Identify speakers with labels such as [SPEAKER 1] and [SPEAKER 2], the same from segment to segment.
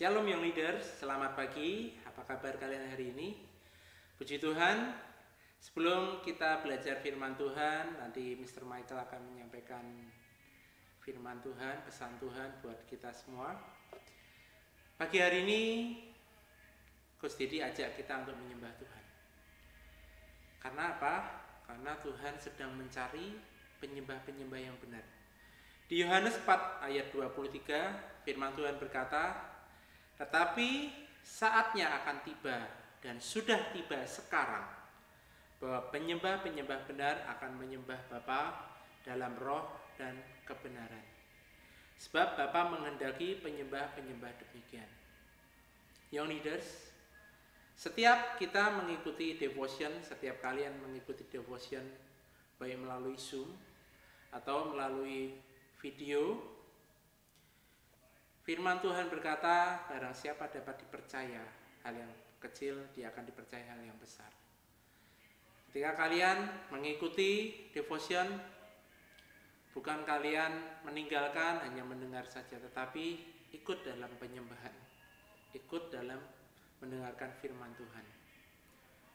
[SPEAKER 1] Shalom Young Leaders, selamat pagi. Apa kabar kalian hari ini? Puji Tuhan, sebelum kita belajar firman Tuhan, nanti Mr. Michael akan menyampaikan firman Tuhan, pesan Tuhan buat kita semua. Pagi hari ini, Coach Didi ajak kita untuk menyembah Tuhan. Karena apa? Karena Tuhan sedang mencari penyembah-penyembah yang benar. Di Yohanes 4 ayat 23, firman Tuhan berkata, "Tetapi saatnya akan tiba dan sudah tiba sekarang bahwa penyembah-penyembah benar akan menyembah Bapa dalam roh dan kebenaran. Sebab Bapa menghendaki penyembah-penyembah demikian." Young Leaders, setiap kita mengikuti devotion, setiap kalian mengikuti devotion baik melalui Zoom atau melalui video, firman Tuhan berkata, barang siapa dapat dipercaya hal yang kecil, dia akan dipercaya hal yang besar. Ketika kalian mengikuti devotion, bukan kalian meninggalkan hanya mendengar saja, tetapi ikut dalam penyembahan, ikut dalam mendengarkan firman Tuhan.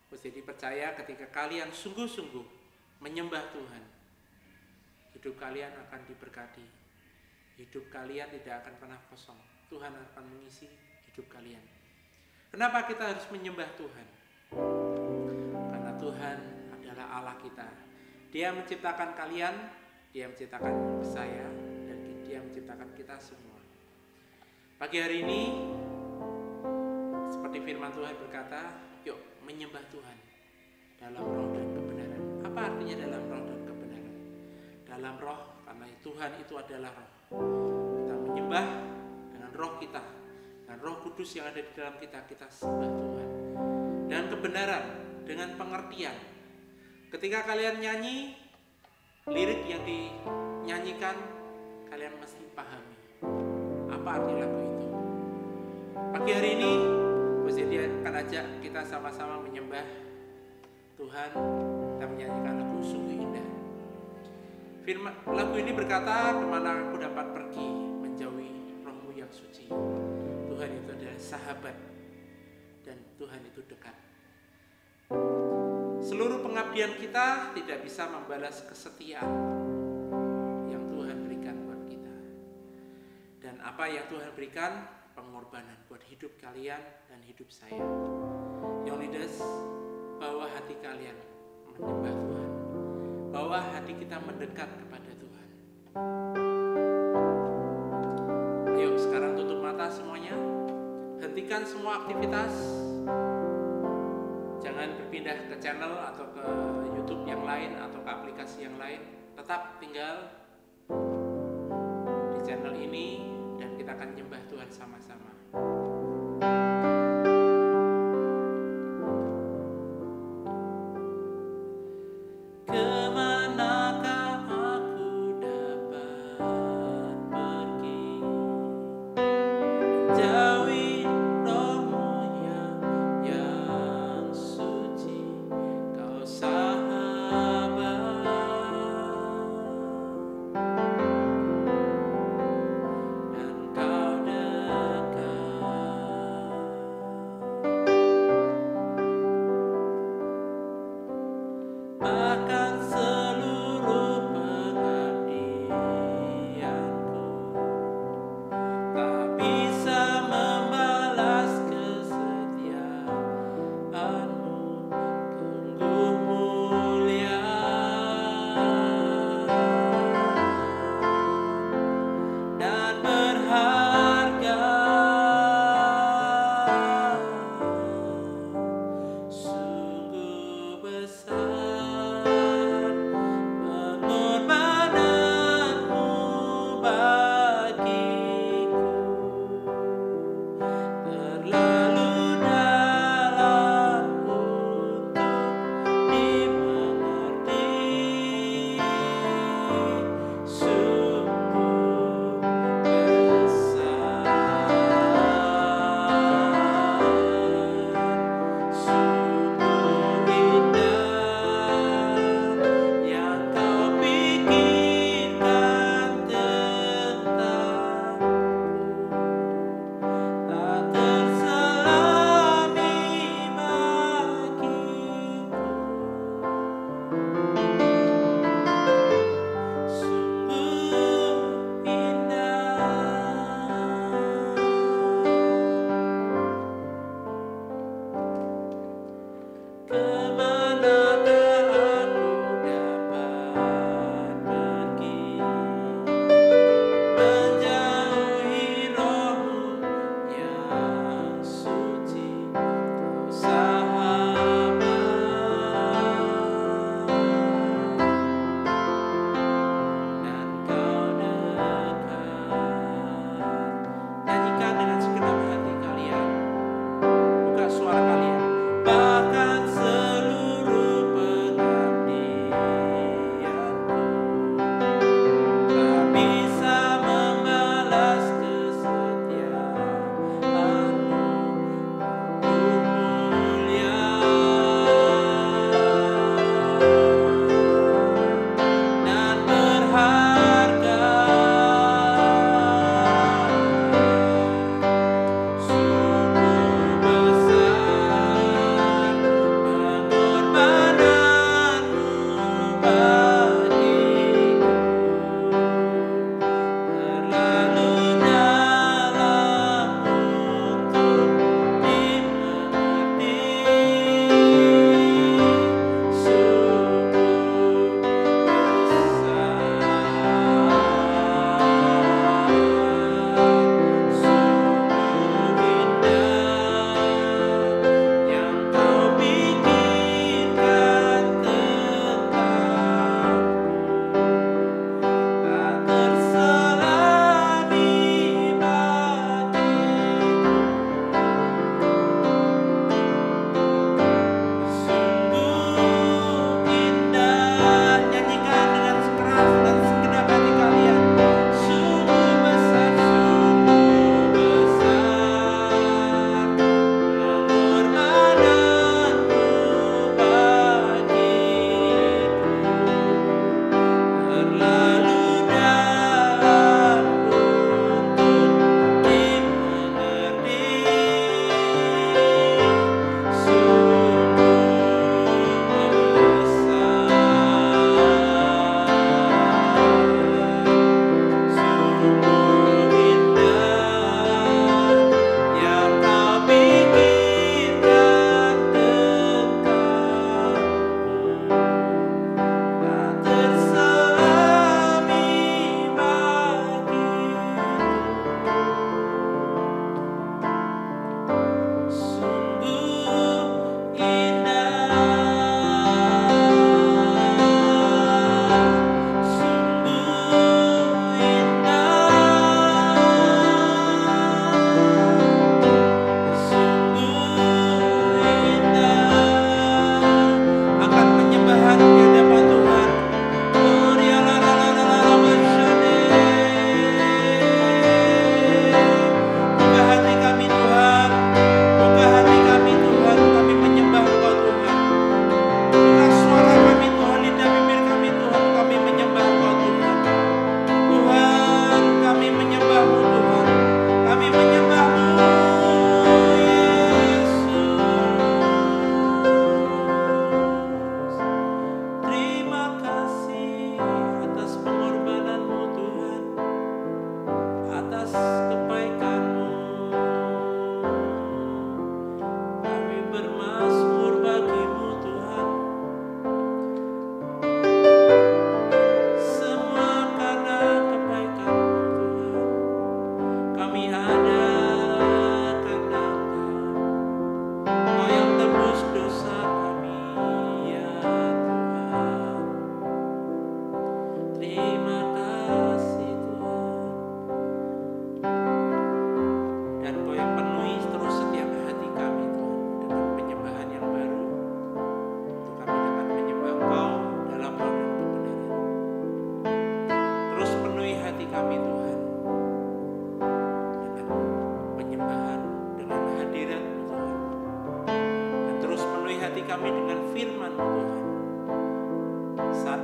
[SPEAKER 1] Jadi percaya ketika kalian sungguh-sungguh menyembah Tuhan, hidup kalian akan diberkati. Hidup kalian tidak akan pernah kosong. Tuhan akan mengisi hidup kalian. Kenapa kita harus menyembah Tuhan? Karena Tuhan adalah Allah kita. Dia menciptakan kalian, Dia menciptakan saya, dan Dia menciptakan kita semua. Pagi hari ini, seperti firman Tuhan berkata, yuk menyembah Tuhan dalam roh dan kebenaran. Apa artinya dalam roh dan kebenaran? Dalam roh, karena Tuhan itu adalah roh. Kita menyembah dengan roh kita, dengan roh kudus yang ada di dalam kita, kita sembah Tuhan. Dan kebenaran, dengan pengertian. Ketika kalian nyanyi, lirik yang dinyanyikan, kalian mesti pahami apa arti lagu itu. Pagi hari ini, dia akan ajak kita sama-sama menyembah Tuhan. Kita menyanyikan lagu Sungguh Indah. Lagu ini berkata, kemana aku dapat pergi menjauhi rohmu yang suci. Tuhan itu adalah sahabat dan Tuhan itu dekat. Seluruh pengabdian kita tidak bisa membalas kesetiaan yang Tuhan berikan buat kita. Dan apa yang Tuhan berikan? Pengorbanan buat hidup kalian dan hidup saya. Young Leaders, bawa hati kalian menyembah Tuhan. Bawa hati kita mendekat kepada Tuhan. Ayo sekarang tutup mata semuanya. Hentikan semua aktivitas. Jangan berpindah ke channel atau ke YouTube yang lain atau ke aplikasi yang lain. Tetap tinggal di channel ini dan kita akan menyembah Tuhan sama-sama.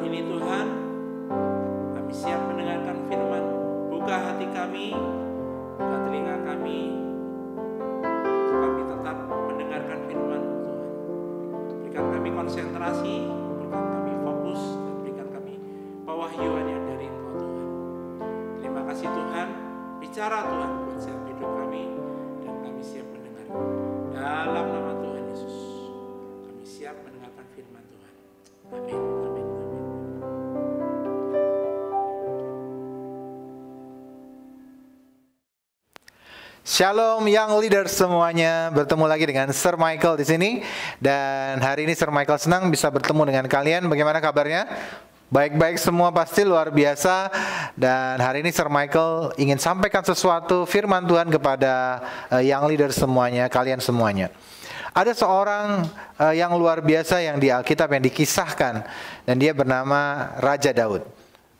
[SPEAKER 1] ini Tuhan, kami siap mendengarkan firman. Buka hati kami, buka telinga kami, kami tetap mendengarkan firman Tuhan. Berikan kami konsentrasi, berikan kami fokus, dan berikan kami pewahyuan yang dari Engkau Tuhan. Terima kasih Tuhan, bicara Tuhan buat setiap hidup kami, dan kami siap mendengar. Dalam nama Tuhan Yesus, kami siap mendengarkan firman Tuhan. Amin. Amin. Amin.
[SPEAKER 2] Shalom Young Leaders semuanya, bertemu lagi dengan Sir Michael di sini. Dan hari ini Sir Michael senang bisa bertemu dengan kalian. Bagaimana kabarnya? Baik-baik semua, pasti luar biasa. Dan hari ini Sir Michael ingin sampaikan sesuatu firman Tuhan kepada Young Leaders semuanya, kalian semuanya. Ada seorang yang luar biasa yang di Alkitab yang dikisahkan, dan dia bernama Raja Daud.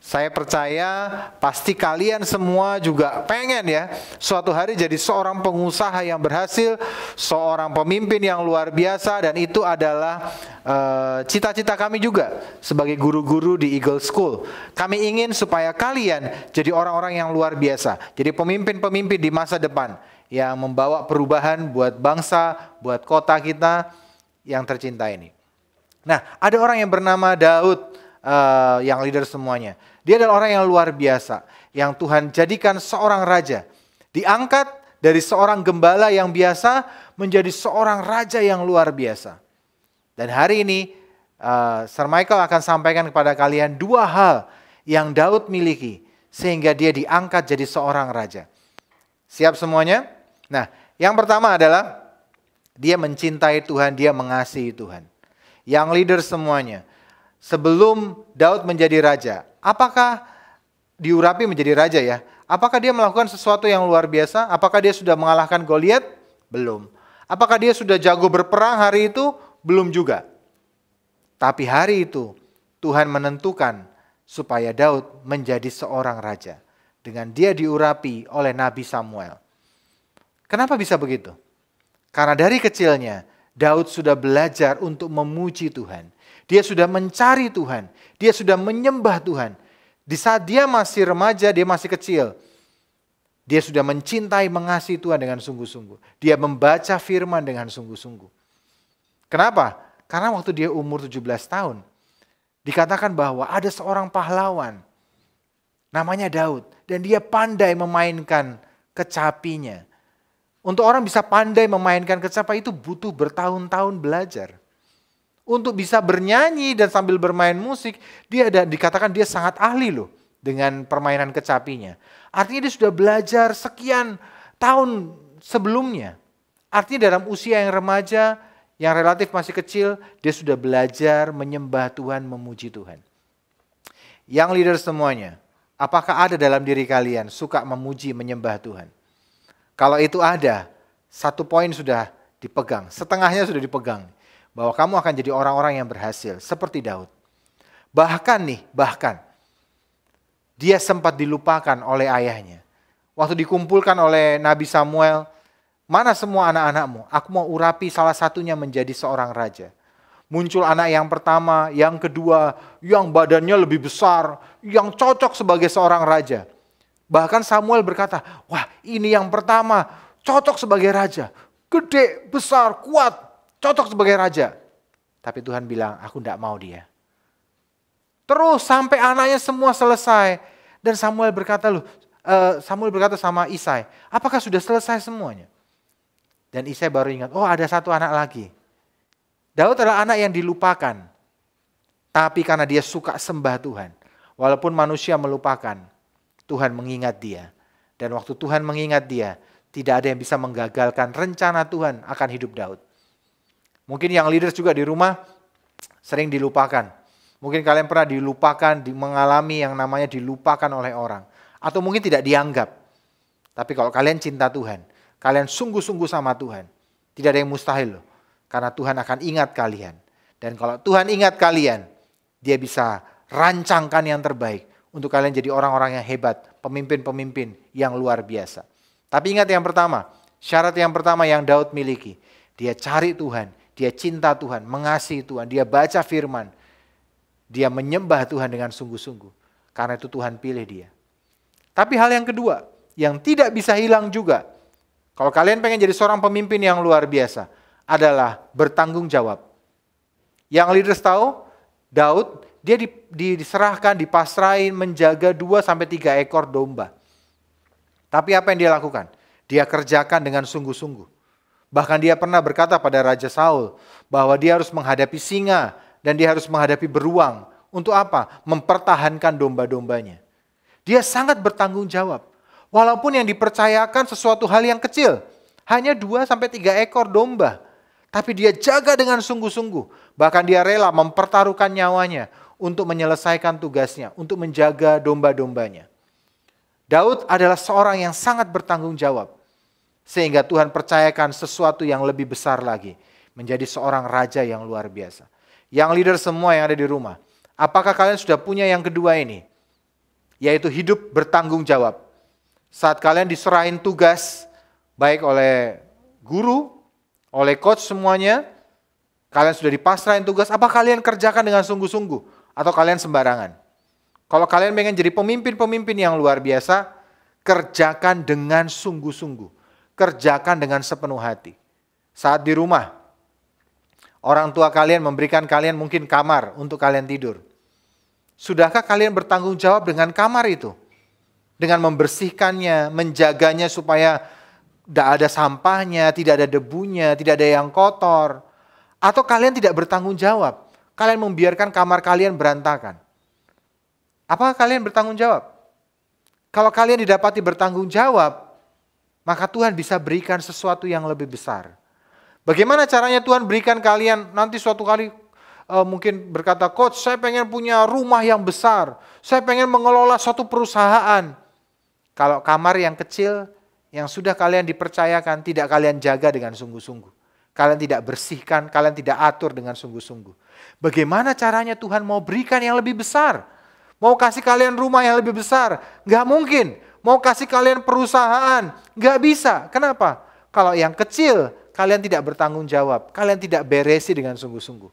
[SPEAKER 2] Saya percaya pasti kalian semua juga pengen ya suatu hari jadi seorang pengusaha yang berhasil, seorang pemimpin yang luar biasa, dan itu adalah cita-cita kami juga sebagai guru-guru di Eagle School. Kami ingin supaya kalian jadi orang-orang yang luar biasa, jadi pemimpin-pemimpin di masa depan yang membawa perubahan buat bangsa, buat kota kita yang tercinta ini. Nah, ada orang yang bernama Daud, yang leader semuanya. Dia adalah orang yang luar biasa, yang Tuhan jadikan seorang raja. Diangkat dari seorang gembala yang biasa menjadi seorang raja yang luar biasa. Dan hari ini Sir Michael akan sampaikan kepada kalian dua hal yang Daud miliki sehingga dia diangkat jadi seorang raja. Siap semuanya? Nah, yang pertama adalah dia mencintai Tuhan, dia mengasihi Tuhan. Yang leader semuanya, sebelum Daud menjadi raja, apakah diurapi menjadi raja ya? Apakah dia melakukan sesuatu yang luar biasa? Apakah dia sudah mengalahkan Goliat? Belum. Apakah dia sudah jago berperang hari itu? Belum juga. Tapi hari itu Tuhan menentukan supaya Daud menjadi seorang raja. Dengan dia diurapi oleh Nabi Samuel. Kenapa bisa begitu? Karena dari kecilnya Daud sudah belajar untuk memuji Tuhan. Dia sudah mencari Tuhan. Dia sudah menyembah Tuhan. Di saat dia masih remaja, dia masih kecil. Dia sudah mencintai, mengasihi Tuhan dengan sungguh-sungguh. Dia membaca firman dengan sungguh-sungguh. Kenapa? Karena waktu dia umur 17 tahun, dikatakan bahwa ada seorang pahlawan. Namanya Daud. Dan dia pandai memainkan kecapinya. Untuk orang bisa pandai memainkan kecapi itu butuh bertahun-tahun belajar. Untuk bisa bernyanyi dan sambil bermain musik, dikatakan dia sangat ahli loh dengan permainan kecapinya. Artinya dia sudah belajar sekian tahun sebelumnya. Artinya dalam usia yang remaja, yang relatif masih kecil, dia sudah belajar menyembah Tuhan, memuji Tuhan. Yang leader semuanya, apakah ada dalam diri kalian suka memuji, menyembah Tuhan? Kalau itu ada, satu poin sudah dipegang, setengahnya sudah dipegang. Bahwa kamu akan jadi orang-orang yang berhasil seperti Daud. Bahkan dia sempat dilupakan oleh ayahnya. Waktu dikumpulkan oleh Nabi Samuel, mana semua anak-anakmu? Aku mau urapi salah satunya menjadi seorang raja. Muncul anak yang pertama, yang kedua, yang badannya lebih besar, yang cocok sebagai seorang raja. Bahkan Samuel berkata, wah ini yang pertama, cocok sebagai raja. Gede, besar, kuat. Cocok sebagai raja. Tapi Tuhan bilang, aku tidak mau dia. Terus sampai anaknya semua selesai. Dan Samuel berkata sama Isai, apakah sudah selesai semuanya? Dan Isai baru ingat, oh ada satu anak lagi. Daud adalah anak yang dilupakan. Tapi karena dia suka sembah Tuhan. Walaupun manusia melupakan, Tuhan mengingat dia. Dan waktu Tuhan mengingat dia, tidak ada yang bisa menggagalkan rencana Tuhan akan hidup Daud. Mungkin yang leaders juga di rumah sering dilupakan. Mungkin kalian pernah dilupakan, mengalami yang namanya dilupakan oleh orang. Atau mungkin tidak dianggap. Tapi kalau kalian cinta Tuhan, kalian sungguh-sungguh sama Tuhan, tidak ada yang mustahil loh. Karena Tuhan akan ingat kalian. Dan kalau Tuhan ingat kalian, dia bisa rancangkan yang terbaik untuk kalian jadi orang-orang yang hebat, pemimpin-pemimpin yang luar biasa. Tapi ingat yang pertama, syarat yang pertama yang Daud miliki, dia cari Tuhan. Dia cinta Tuhan, mengasihi Tuhan, dia baca firman. Dia menyembah Tuhan dengan sungguh-sungguh. Karena itu Tuhan pilih dia. Tapi hal yang kedua, yang tidak bisa hilang juga, kalau kalian pengen jadi seorang pemimpin yang luar biasa, adalah bertanggung jawab. Yang leaders tahu, Daud, dia diserahkan, dipasrahin menjaga 2-3 ekor domba. Tapi apa yang dia lakukan? Dia kerjakan dengan sungguh-sungguh. Bahkan dia pernah berkata pada Raja Saul, bahwa dia harus menghadapi singa, dan dia harus menghadapi beruang. Untuk apa? Mempertahankan domba-dombanya. Dia sangat bertanggung jawab. Walaupun yang dipercayakan sesuatu hal yang kecil, hanya 2-3 ekor domba. Tapi dia jaga dengan sungguh-sungguh. Bahkan dia rela mempertaruhkan nyawanya untuk menyelesaikan tugasnya, untuk menjaga domba-dombanya. Daud adalah seorang yang sangat bertanggung jawab. Sehingga Tuhan percayakan sesuatu yang lebih besar lagi. Menjadi seorang raja yang luar biasa. Yang leader semua yang ada di rumah. Apakah kalian sudah punya yang kedua ini? Yaitu hidup bertanggung jawab. Saat kalian diserahin tugas, baik oleh guru, oleh coach semuanya, kalian sudah dipasrahin tugas, apa kalian kerjakan dengan sungguh-sungguh? Atau kalian sembarangan? Kalau kalian pengen jadi pemimpin-pemimpin yang luar biasa, kerjakan dengan sungguh-sungguh. Kerjakan dengan sepenuh hati. Saat di rumah, orang tua kalian memberikan kalian mungkin kamar untuk kalian tidur. Sudahkah kalian bertanggung jawab dengan kamar itu? Dengan membersihkannya, menjaganya supaya tidak ada sampahnya, tidak ada debunya, tidak ada yang kotor. Atau kalian tidak bertanggung jawab. Kalian membiarkan kamar kalian berantakan. Apakah kalian bertanggung jawab? Kalau kalian didapati bertanggung jawab, maka Tuhan bisa berikan sesuatu yang lebih besar. Bagaimana caranya Tuhan berikan kalian nanti suatu kali mungkin berkata, coach saya pengen punya rumah yang besar. Saya pengen mengelola suatu perusahaan. Kalau kamar yang kecil yang sudah kalian dipercayakan tidak kalian jaga dengan sungguh-sungguh. Kalian tidak bersihkan, kalian tidak atur dengan sungguh-sungguh. Bagaimana caranya Tuhan mau berikan yang lebih besar? Mau kasih kalian rumah yang lebih besar? Gak mungkin. Mau kasih kalian perusahaan? Gak bisa. Kenapa? Kalau yang kecil kalian tidak bertanggung jawab. Kalian tidak beresi dengan sungguh-sungguh.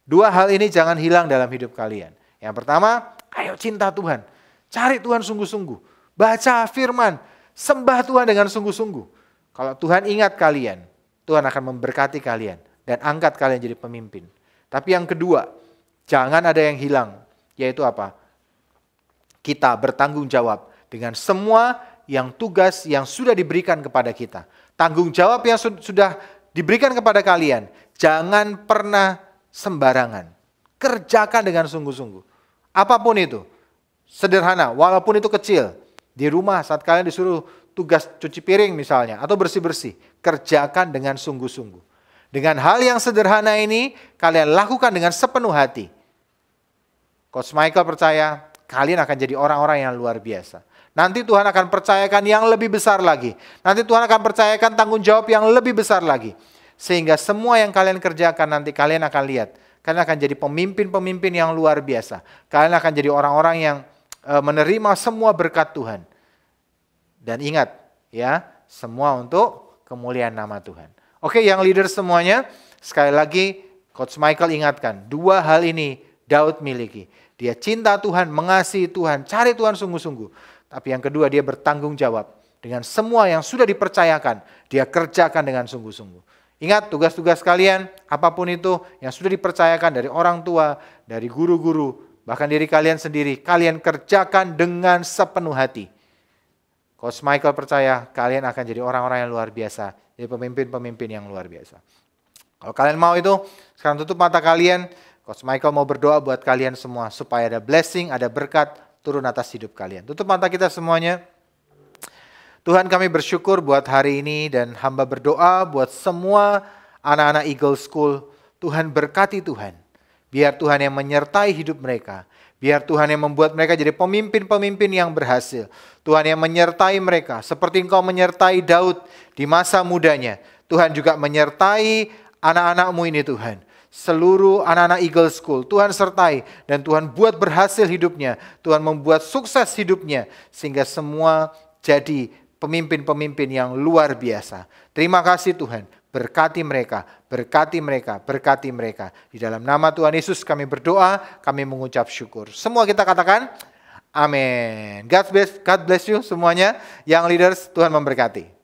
[SPEAKER 2] Dua hal ini jangan hilang dalam hidup kalian. Yang pertama, ayo cinta Tuhan. Cari Tuhan sungguh-sungguh. Baca firman. Sembah Tuhan dengan sungguh-sungguh. Kalau Tuhan ingat kalian, Tuhan akan memberkati kalian. Dan angkat kalian jadi pemimpin. Tapi yang kedua, jangan ada yang hilang. Yaitu apa? Kita bertanggung jawab dengan semua yang tugas yang sudah diberikan kepada kita. Tanggung jawab yang sudah diberikan kepada kalian. Jangan pernah sembarangan. Kerjakan dengan sungguh-sungguh. Apapun itu. Sederhana, walaupun itu kecil. Di rumah saat kalian disuruh tugas cuci piring misalnya, atau bersih-bersih. Kerjakan dengan sungguh-sungguh. Dengan hal yang sederhana ini, kalian lakukan dengan sepenuh hati. Coach Michael percaya, kalian akan jadi orang-orang yang luar biasa. Nanti Tuhan akan percayakan yang lebih besar lagi. Nanti Tuhan akan percayakan tanggung jawab yang lebih besar lagi. Sehingga semua yang kalian kerjakan nanti kalian akan lihat. Kalian akan jadi pemimpin-pemimpin yang luar biasa. Kalian akan jadi orang-orang yang menerima semua berkat Tuhan. Dan ingat, ya, semua untuk kemuliaan nama Tuhan. Oke, yang leader semuanya, sekali lagi Coach Michael ingatkan, dua hal ini Daud miliki. Dia cinta Tuhan, mengasihi Tuhan, cari Tuhan sungguh-sungguh. Tapi yang kedua, dia bertanggung jawab dengan semua yang sudah dipercayakan, dia kerjakan dengan sungguh-sungguh. Ingat tugas-tugas kalian, apapun itu yang sudah dipercayakan dari orang tua, dari guru-guru, bahkan diri kalian sendiri, kalian kerjakan dengan sepenuh hati. Coach Michael percaya kalian akan jadi orang-orang yang luar biasa, jadi pemimpin-pemimpin yang luar biasa. Kalau kalian mau itu, sekarang tutup mata kalian, Coach Michael mau berdoa buat kalian semua, supaya ada blessing, ada berkat turun atas hidup kalian. Tutup mata kita semuanya. Tuhan, kami bersyukur buat hari ini dan hamba berdoa buat semua anak-anak Eagle School. Tuhan berkati Tuhan. Biar Tuhan yang menyertai hidup mereka. Biar Tuhan yang membuat mereka jadi pemimpin-pemimpin yang berhasil. Tuhan yang menyertai mereka. Seperti Engkau menyertai Daud di masa mudanya. Tuhan juga menyertai anak-anak-Mu ini Tuhan. Seluruh anak-anak Eagle School. Tuhan sertai dan Tuhan buat berhasil hidupnya. Tuhan membuat sukses hidupnya. Sehingga semua jadi pemimpin-pemimpin yang luar biasa. Terima kasih Tuhan. Berkati mereka, berkati mereka, berkati mereka. Di dalam nama Tuhan Yesus kami berdoa, kami mengucap syukur. Semua kita katakan, amin. God bless you semuanya. Yang leaders, Tuhan memberkati.